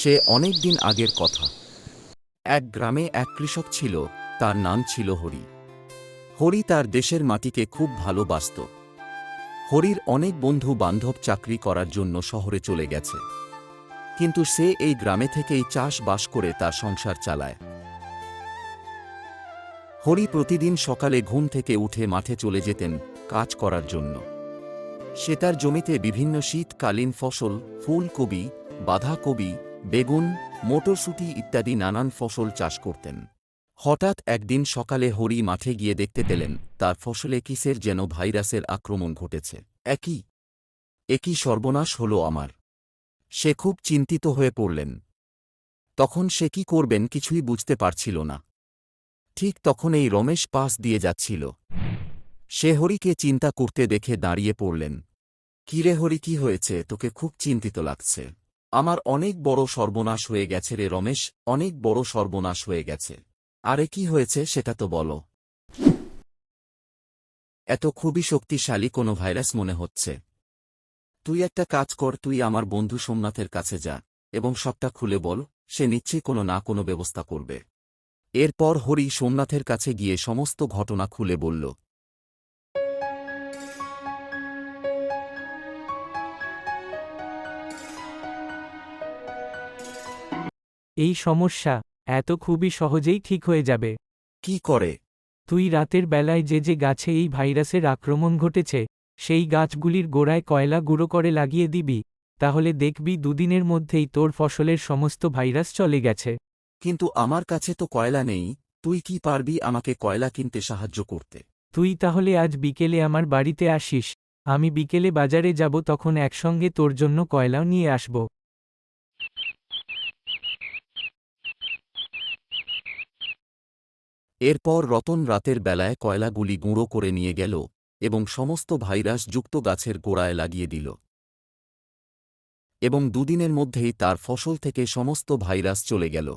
সে অনেক দিন আগের কথা। এক গ্রামে এক কৃষক ছিল, তার নাম ছিল হরি। হরি তার দেশের মাটিকে খুব ভালোবাসত। হরির অনেক বন্ধু বান্ধব চাকরি করার জন্য শহরে চলে গেছে, কিন্তু সে এই গ্রামে থেকেই চাষবাস করে তার সংসার চালায়। হরি প্রতিদিন সকালে ঘুম থেকে উঠে মাঠে চলে যেতেন কাজ করার জন্য। সে তার জমিতে বিভিন্ন শীতকালীন ফসল, ফুলকপি, বাঁধাকপি, বেগুন, মটরশুঁটি ইত্যাদি নানান ফসল চাষ করতেন। হঠাৎ একদিন সকালে হরি মাঠে গিয়ে দেখতে পেলেন তার ফসলে কিসের যেন ভাইরাসের আক্রমণ ঘটেছে। একই সর্বনাশ হল আমার! সে খুব চিন্তিত হয়ে পড়লেন। তখন সে কি করবেন কিছুই বুঝতে পারছিল না। ঠিক তখন এই রমেশ পাশ দিয়ে যাচ্ছিল। সে হরিকে চিন্তা করতে দেখে দাঁড়িয়ে পড়লেন। কি রে হরি, কি হয়েছে? তোকে খুব চিন্তিত লাগছে। আমার অনেক বড় সর্বনাশ হয়ে গেছে রে রমেশ, অনেক বড় সর্বনাশ হয়ে গেছে। আরে কি হয়েছে সেটা তো বলো। এত খুবই শক্তিশালী কোনো ভাইরাস মনে হচ্ছে। তুই একটা কাজ কর, তুই আমার বন্ধু সোমনাথের কাছে যা এবং সবটা খুলে বল, সে নিশ্চয়ই কোনো না কোনো ব্যবস্থা করবে। এরপর হরি সোমনাথের কাছে গিয়ে সমস্ত ঘটনা খুলে বলল। এই সমস্যা এত খুবই সহজেই ঠিক হয়ে যাবে। কি করে? তুই রাতের বেলায় যে যে গাছে এই ভাইরাসের আক্রমণ ঘটেছে, সেই গাছগুলির গোড়ায় কয়লা গুঁড়ো করে লাগিয়ে দিবি, তাহলে দেখবি দুদিনের মধ্যেই তোর ফসলের সমস্ত ভাইরাস চলে গেছে। কিন্তু আমার কাছে তো কয়লা নেই। তুই কি পারবি আমাকে কয়লা কিনতে সাহায্য করতে? তুই তাহলে আজ বিকেলে আমার বাড়িতে আসিস, আমি বিকেলে বাজারে যাব, তখন একসঙ্গে তোর জন্য কয়লাও নিয়ে আসব। এরপর রতন রাতের বেলায় কয়লাগুলি গুঁড়ো করে নিয়ে গেল এবং সমস্ত ভাইরাস যুক্ত গাছের গোড়ায় লাগিয়ে দিল, এবং দুদিনের মধ্যেই তার ফসল থেকে সমস্ত ভাইরাস চলে গেল।